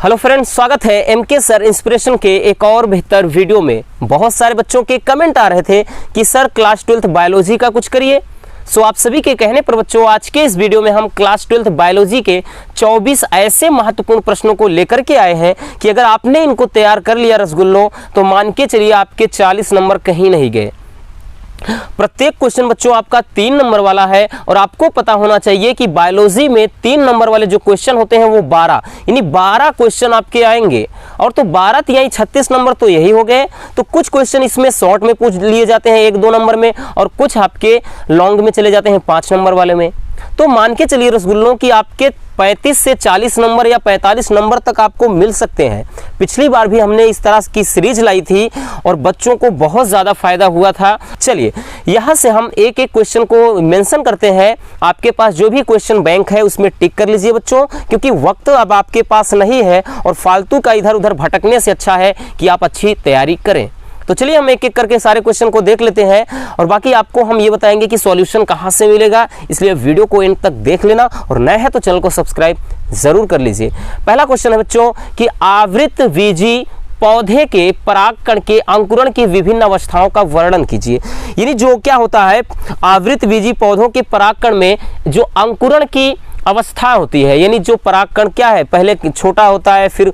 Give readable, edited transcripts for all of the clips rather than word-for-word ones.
Hello friends, स्वागत है MK sir inspiration के एक और बेहतर वीडियो में। बहुत सारे बच्चों के कमेंट आ रहे थे कि सर क्लास 12th बायोलॉजी का कुछ करिए। सो आप सभी के कहने पर बच्चों आज के इस वीडियो में हम क्लास 12th बायोलॉजी के 24 ऐसे महत्वपूर्ण प्रश्नों को लेकर के आए हैं कि अगर आपने इनको तैयार कर लिया रसगुल्लो तो मान के चलिए आपके 40 नंबर कहीं नहीं गए। प्रत्येक क्वेश्चन बच्चों आपका 3 नंबर वाला है और आपको पता होना चाहिए कि बायोलॉजी में 3 नंबर वाले जो क्वेश्चन होते हैं वो 12 यानी 12 क्वेश्चन आपके आएंगे। और तो 12 यानी 36 नंबर तो यही हो गए। तो कुछ क्वेश्चन इसमें शॉर्ट में पूछ लिए जाते हैं 1-2 नंबर में और कुछ आपके लॉन्ग में चले जाते हैं 5 नंबर वाले में। तो मान के चलिए रसगुल्लों की आपके 35 से 40 नंबर या 45 नंबर तक आपको मिल सकते हैं। पिछली बार भी हमने इस तरह की सीरीज लाई थी और बच्चों को बहुत ज़्यादा फायदा हुआ था। चलिए यहाँ से हम एक एक क्वेश्चन को मेंशन करते हैं। आपके पास जो भी क्वेश्चन बैंक है उसमें टिक कर लीजिए बच्चों, क्योंकि वक्त अब आपके पास नहीं है और फालतू का इधर उधर भटकने से अच्छा है कि आप अच्छी तैयारी करें। तो चलिए हम एक एक करके सारे क्वेश्चन को देख लेते हैं और बाकी आपको हम ये बताएंगे कि सॉल्यूशन कहाँ से मिलेगा, इसलिए वीडियो को एंड तक देख लेना और नए है तो चैनल को सब्सक्राइब जरूर कर लीजिए। पहला क्वेश्चन है बच्चों कि आवृतबीजी पौधे के परागकण के अंकुरण की विभिन्न अवस्थाओं का वर्णन कीजिए। यानी जो क्या होता है आवृतबीजी पौधों के परागकण में जो अंकुरण की अवस्था होती है, यानी जो परागकण क्या है पहले छोटा होता है फिर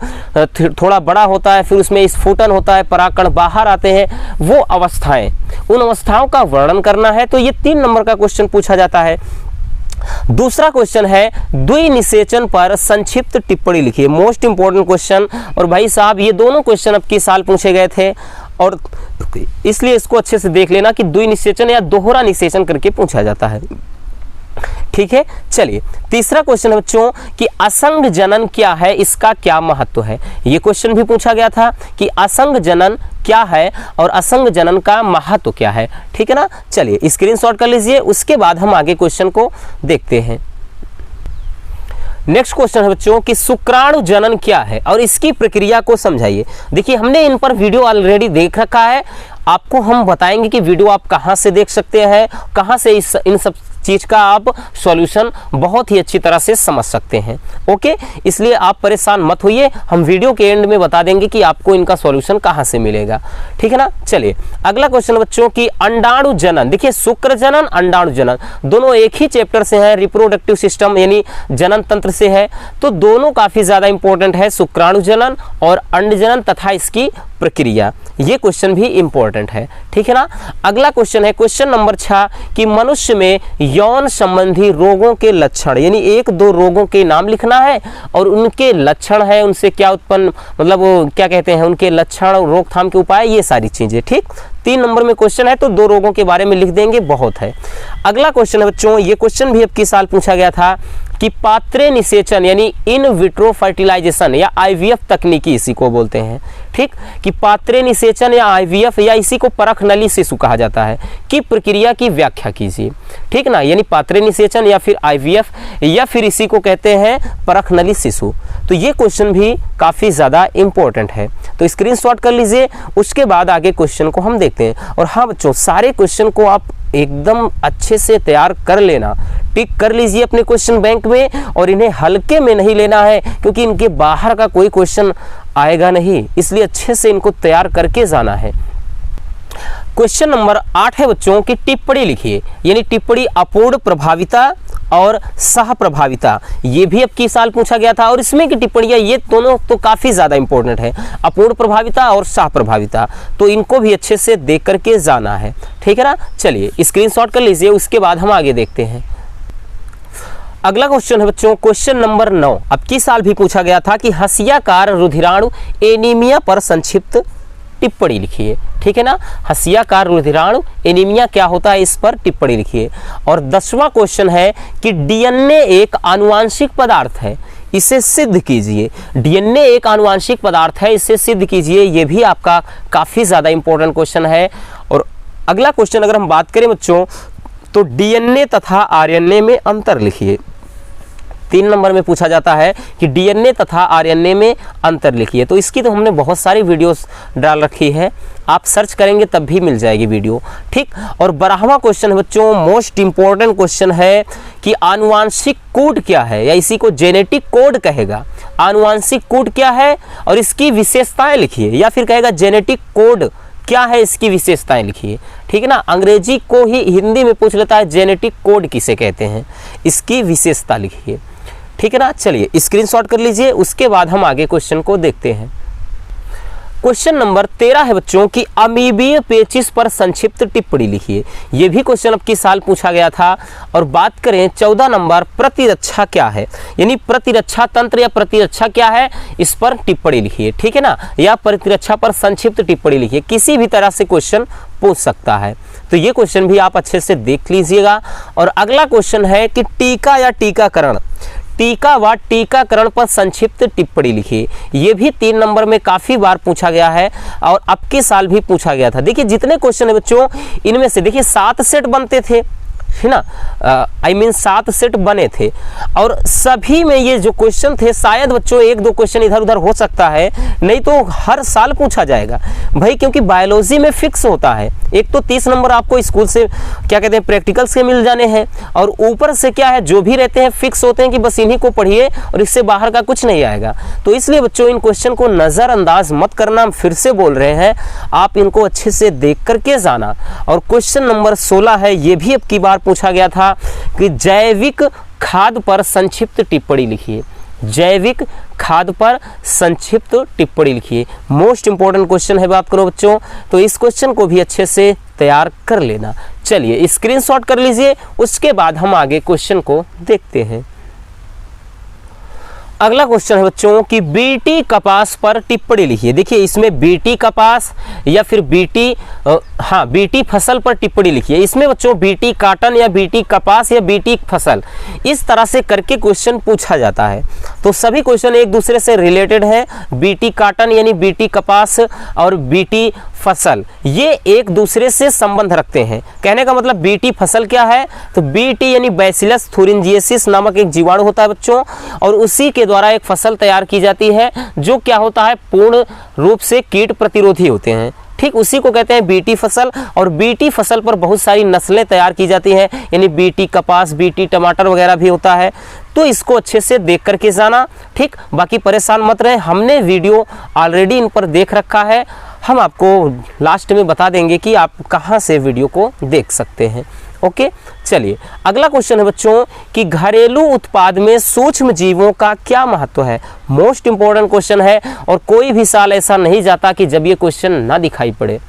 थोड़ा बड़ा होता है फिर उसमें स्फुटन होता है परागकण बाहर आते हैं, वो अवस्थाएं, उन अवस्थाओं का वर्णन करना है। तो ये 3 नंबर का क्वेश्चन पूछा जाता है। दूसरा क्वेश्चन है द्विनिषेचन पर संक्षिप्त टिप्पणी लिखिए। Most important question. और भाई साहब ये दोनों क्वेश्चन अब की साल पूछे गए थे और इसलिए इसको अच्छे से देख लेना कि द्विनिषेचन या दोहरा निषेचन करके पूछा जाता है। ठीक है, चलिए तीसरा क्वेश्चन है बच्चों कि असंग जनन क्या है, इसका क्या महत्व है। ये क्वेश्चन भी पूछा गया था कि असंग जनन क्या है और असंग जनन का महत्व क्या है। ठीक है ना, चलिए स्क्रीनशॉट कर लीजिए, उसके बाद हम आगे क्वेश्चन को देखते हैं। नेक्स्ट क्वेश्चन है बच्चों कि शुक्राणु जनन क्या है और इसकी प्रक्रिया को समझाइए। देखिए हमने इन पर वीडियो ऑलरेडी देख रखा है, आपको हम बताएंगे कि वीडियो आप कहां से देख सकते हैं, कहां से इन सब चीज का आप सॉल्यूशन बहुत ही अच्छी तरह से समझ सकते हैं। ओके, इसलिए आप परेशान मत होइए, हम वीडियो के एंड में बता देंगे कि आपको इनका सॉल्यूशन कहां से मिलेगा। ठीक है ना, चलिए अगला क्वेश्चन बच्चों की अंडाणु जनन। देखिए शुक्र जनन अंडाणु जनन दोनों एक ही चैप्टर से हैं, रिप्रोडक्टिव सिस्टम यानी जनन तंत्र से है, तो दोनों काफी ज्यादा इंपॉर्टेंट है, शुक्राणु जनन और अंड जनन तथा इसकी प्रक्रिया। ये क्वेश्चन भी इंपॉर्टेंट है। ठीक है ना, अगला क्वेश्चन है क्वेश्चन नंबर 6 कि मनुष्य में यौन संबंधी रोगों के लक्षण, यानी 1-2 रोगों के नाम लिखना है और उनके लक्षण है, उनसे क्या उत्पन्न मतलब क्या कहते हैं उनके लक्षण, रोकथाम के उपाय, ये सारी चीजें। ठीक, 3 नंबर में क्वेश्चन है तो 2 रोगों के बारे में लिख देंगे, बहुत है। अगला क्वेश्चन है बच्चों, ये क्वेश्चन भी अब की साल पूछा गया था कि पात्रे निषेचन यानी इन विट्रो फर्टिलाइजेशन या आईवीएफ तकनीकी इसी को बोलते हैं। ठीक, कि पात्रे निषेचन या आईवीएफ या इसी को परख नली शिशु कहा जाता है की प्रक्रिया की व्याख्या कीजिए। ठीक ना, यानी पात्रे निषेचन या फिर आईवीएफ या फिर इसी को कहते हैं परख नली शिशु। तो ये क्वेश्चन भी काफी ज्यादा इंपॉर्टेंट है, तो स्क्रीनशॉट कर लीजिए, उसके बाद आगे क्वेश्चन को हम देखते हैं। और हाँ बच्चों, सारे क्वेश्चन को आप एकदम अच्छे से तैयार कर लेना, टिक कर लीजिए अपने क्वेश्चन बैंक में और इन्हें हल्के में नहीं लेना है, क्योंकि इनके बाहर का कोई क्वेश्चन आएगा नहीं, इसलिए अच्छे से इनको तैयार करके जाना है। क्वेश्चन नंबर 8 है बच्चों की टिप्पणी लिखिए, यानी टिप्पणी अपूर्ण प्रभाविता और सह प्रभाविता, ये भी अब की साल पूछा गया था और इसमें की टिप्पणियां ये दोनों तो काफी ज्यादा इंपॉर्टेंट है, अपूर्ण प्रभाविता और सह प्रभाविता, तो इनको भी अच्छे से देख करके जाना है। ठीक है ना, चलिए स्क्रीनशॉट कर लीजिए, उसके बाद हम आगे देखते हैं। अगला क्वेश्चन है बच्चों क्वेश्चन नंबर 9, अब की साल भी पूछा गया था कि हसियाकार रुधिराणु एनीमिया पर संक्षिप्त टिप्पणी लिखिए। ठीक है ना, हसियाकार रुधिराणु एनीमिया क्या होता है, इस पर टिप्पणी लिखिए। और 10वां क्वेश्चन है कि डीएनए एक आनुवांशिक पदार्थ है, इसे सिद्ध कीजिए। डीएनए एक आनुवांशिक पदार्थ है, इसे सिद्ध कीजिए, ये भी आपका काफी ज्यादा इंपॉर्टेंट क्वेश्चन है। और अगला क्वेश्चन अगर हम बात करें बच्चों तो डीएनए तथा आरएनए में अंतर लिखिए। 3 नंबर में पूछा जाता है कि डीएनए तथा आरएनए में अंतर लिखिए। तो इसकी तो हमने बहुत सारी वीडियोस डाल रखी है, आप सर्च करेंगे तब भी मिल जाएगी वीडियो। ठीक, और 12वां क्वेश्चन बच्चों मोस्ट इंपॉर्टेंट क्वेश्चन है कि आनुवांशिक कोड क्या है, या इसी को जेनेटिक कोड कहेगा। आनुवांशिक कोड क्या है और इसकी विशेषताएं लिखिए, या फिर कहेगा जेनेटिक कोड क्या है, इसकी विशेषताएं लिखिए। ठीक है ना, अंग्रेजी को ही हिंदी में पूछ लेता है जेनेटिक कोड किसे कहते हैं, इसकी विशेषता लिखिए। ठीक है ना, चलिए स्क्रीनशॉट कर लीजिए, उसके बाद हम आगे क्वेश्चन को देखते हैं। क्वेश्चन नंबर 13 है बच्चों की अमीबीय पेचिश पर संक्षिप्त टिप्पणी लिखिए। ये भी क्वेश्चन अब की साल पूछा गया था। और बात करें 14 नंबर, प्रतिरक्षा क्या है, यानी प्रतिरक्षा तंत्र या प्रतिरक्षा क्या है, इस पर टिप्पणी लिखिए। ठीक है ना, या प्रतिरक्षा पर संक्षिप्त टिप्पणी लिखिए, किसी भी तरह से क्वेश्चन पूछ सकता है। तो ये क्वेश्चन भी आप अच्छे से देख लीजिएगा। और अगला क्वेश्चन है कि टीका या टीकाकरण, टीका व टीकाकरण पर संक्षिप्त टिप्पणी लिखिए। ये भी 3 नंबर में काफी बार पूछा गया है और अब के साल भी पूछा गया था। देखिए जितने क्वेश्चन है बच्चों, इनमें से देखिए 7 सेट बनते थे, है ना, 7 सेट बने थे और सभी में ये जो क्वेश्चन थे, शायद बच्चों 1-2 क्वेश्चन इधर उधर हो सकता है, नहीं तो हर साल पूछा जाएगा भाई, क्योंकि बायोलॉजी में फिक्स होता है। एक तो 30 नंबर आपको स्कूल से क्या कहते हैं प्रैक्टिकल से मिल जाने हैं, और ऊपर से क्या है जो भी रहते हैं फिक्स होते हैं कि बस इन्हीं को पढ़िए और इससे बाहर का कुछ नहीं आएगा। तो इसलिए बच्चों इन क्वेश्चन को नज़रअंदाज मत करना, हम फिर से बोल रहे हैं, आप इनको अच्छे से देख करके जाना। और क्वेश्चन नंबर 16 है, ये भी अब की बार पूछा गया था कि जैविक खाद पर संक्षिप्त टिप्पणी लिखिए। जैविक खाद पर संक्षिप्त टिप्पणी लिखिए, मोस्ट इंपॉर्टेंट क्वेश्चन है बात करो बच्चों, तो इस क्वेश्चन को भी अच्छे से तैयार कर लेना। चलिए स्क्रीनशॉट कर लीजिए, उसके बाद हम आगे क्वेश्चन को देखते हैं। अगला क्वेश्चन है बच्चों कि बीटी कपास पर टिप्पणी लिखिए। देखिए इसमें बीटी कपास या फिर बीटी फसल पर टिप्पणी लिखिए। इसमें बच्चों बीटी काटन या बीटी कपास या बीटी फसल, इस तरह से करके क्वेश्चन पूछा जाता है। तो सभी क्वेश्चन एक दूसरे से रिलेटेड है। बीटी काटन यानी बीटी कपास और बीटी फसल, ये एक दूसरे से संबंध रखते हैं। कहने का मतलब बीटी फसल क्या है, तो बीटी यानी बैसिलस थुरिंजिएसिस नामक एक जीवाणु होता है बच्चों, और उसी के द्वारा एक फसल तैयार की जाती है जो क्या होता है, पूर्ण रूप से कीट प्रतिरोधी होते हैं। ठीक उसी को कहते हैं बीटी फसल, और बीटी फसल पर बहुत सारी नस्लें तैयार की जाती हैं, यानी बीटी कपास, बीटी टमाटर वगैरह भी होता है। तो इसको अच्छे से देख करके जाना। ठीक, बाकी परेशान मत रहे, हमने वीडियो ऑलरेडी इन पर देख रखा है, हम आपको लास्ट में बता देंगे कि आप कहां से वीडियो को देख सकते हैं। ओके, चलिए अगला क्वेश्चन है बच्चों कि घरेलू उत्पाद में सूक्ष्म जीवों का क्या महत्व है। मोस्ट इंपॉर्टेंट क्वेश्चन है और कोई भी साल ऐसा नहीं जाता कि जब ये क्वेश्चन ना दिखाई पड़े।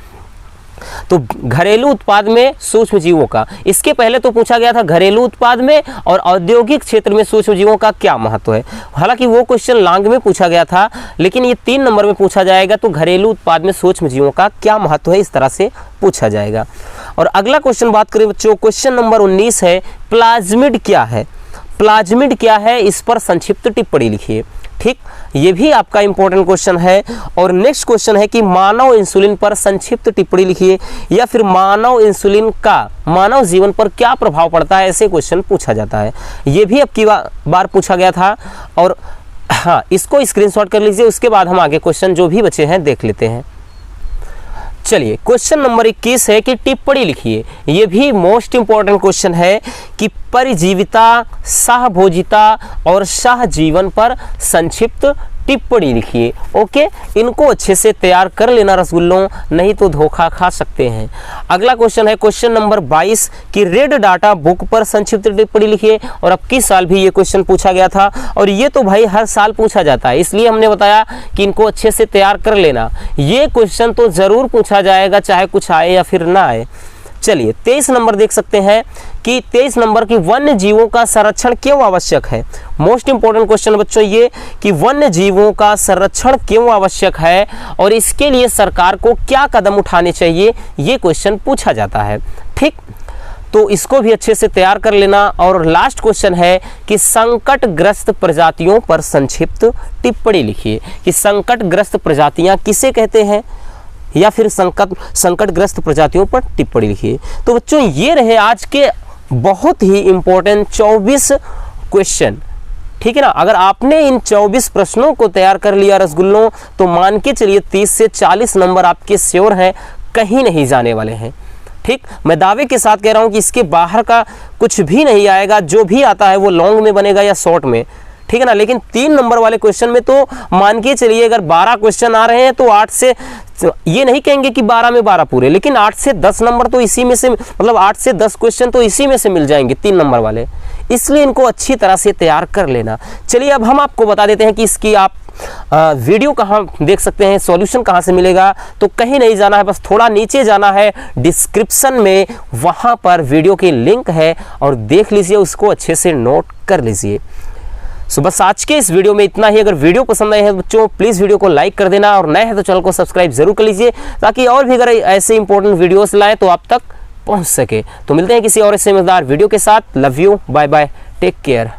तो घरेलू उत्पाद में सूक्ष्म जीवों का, इसके पहले तो पूछा गया था घरेलू उत्पाद में और औद्योगिक क्षेत्र में सूक्ष्म जीवों का क्या महत्व है। हालांकि वो क्वेश्चन लॉन्ग में पूछा गया था, लेकिन ये 3 नंबर में पूछा जाएगा। तो घरेलू उत्पाद में सूक्ष्म जीवों का क्या महत्व है, इस तरह से पूछा जाएगा। और अगला क्वेश्चन बात करें बच्चों, क्वेश्चन नंबर 19 है, प्लाज्मिड क्या है। प्लाज्मिड क्या है, इस पर संक्षिप्त टिप्पणी लिखिए। ठीक, ये भी आपका इंपॉर्टेंट क्वेश्चन है। और नेक्स्ट क्वेश्चन है कि मानव इंसुलिन पर संक्षिप्त टिप्पणी लिखिए, या फिर मानव इंसुलिन का मानव जीवन पर क्या प्रभाव पड़ता है, ऐसे क्वेश्चन पूछा जाता है। ये भी अब की बार पूछा गया था। और हाँ, इसको स्क्रीनशॉट कर लीजिए, उसके बाद हम आगे क्वेश्चन जो भी बचे हैं देख लेते हैं। चलिए क्वेश्चन नंबर 21 है कि टिप्पणी लिखिए। ये भी मोस्ट इंपॉर्टेंट क्वेश्चन है कि परिजीविता, सहभोजिता और सहजीवन पर संक्षिप्त टिप्पणी लिखिए। ओके, इनको अच्छे से तैयार कर लेना रसगुल्लों, नहीं तो धोखा खा सकते हैं। अगला क्वेश्चन है क्वेश्चन नंबर 22 कि रेड डाटा बुक पर संक्षिप्त टिप्पणी लिखिए। और अब की साल भी ये क्वेश्चन पूछा गया था, और ये तो भाई हर साल पूछा जाता है, इसलिए हमने बताया कि इनको अच्छे से तैयार कर लेना। ये क्वेश्चन तो जरूर पूछा जाएगा, चाहे कुछ आए या फिर ना आए। चलिए 23 नंबर देख सकते हैं कि 23 नंबर की वन्य जीवों का संरक्षण क्यों आवश्यक है। मोस्ट इंपॉर्टेंट क्वेश्चन बच्चों ये कि वन्य जीवों का संरक्षण क्यों आवश्यक है और इसके लिए सरकार को क्या कदम उठाने चाहिए, ये क्वेश्चन पूछा जाता है। ठीक, तो इसको भी अच्छे से तैयार कर लेना। और लास्ट क्वेश्चन है कि संकटग्रस्त प्रजातियों पर संक्षिप्त टिप्पणी लिखिए कि संकटग्रस्त प्रजातियां किसे कहते हैं, या फिर संकटग्रस्त प्रजातियों पर टिप्पणी लिखिए। तो बच्चों ये रहे आज के बहुत ही इंपॉर्टेंट 24 क्वेश्चन। ठीक है ना, अगर आपने इन 24 प्रश्नों को तैयार कर लिया रसगुल्लों, तो मान के चलिए 30 से 40 नंबर आपके श्योर हैं, कहीं नहीं जाने वाले हैं। ठीक, मैं दावे के साथ कह रहा हूं कि इसके बाहर का कुछ भी नहीं आएगा, जो भी आता है वो लॉन्ग में बनेगा या शॉर्ट में। ठीक है ना। लेकिन 3 नंबर वाले क्वेश्चन में तो मान के चलिए अगर 12 क्वेश्चन आ रहे हैं तो 8 से, ये नहीं कहेंगे कि 12 में 12 पूरे, लेकिन 8 से 10 नंबर तो इसी में से, मतलब 8 से 10 क्वेश्चन तो इसी में से मिल जाएंगे 3 नंबर वाले। इसलिए इनको अच्छी तरह से तैयार कर लेना। चलिए अब हम आपको बता देते हैं कि इसकी आप वीडियो कहाँ देख सकते हैं, सॉल्यूशन कहाँ से मिलेगा। तो कहीं नहीं जाना है, बस थोड़ा नीचे जाना है, डिस्क्रिप्शन में वहाँ पर वीडियो की लिंक है और देख लीजिए, उसको अच्छे से नोट कर लीजिए। सो बस आज के इस वीडियो में इतना ही। अगर वीडियो पसंद आए हैं बच्चों, प्लीज़ वीडियो को लाइक कर देना और नए हैं तो चैनल को सब्सक्राइब जरूर कर लीजिए, ताकि और भी अगर ऐसे इंपॉर्टेंट वीडियोस लाएं तो आप तक पहुंच सके। तो मिलते हैं किसी और समझदार वीडियो के साथ। Love you, bye bye, take care.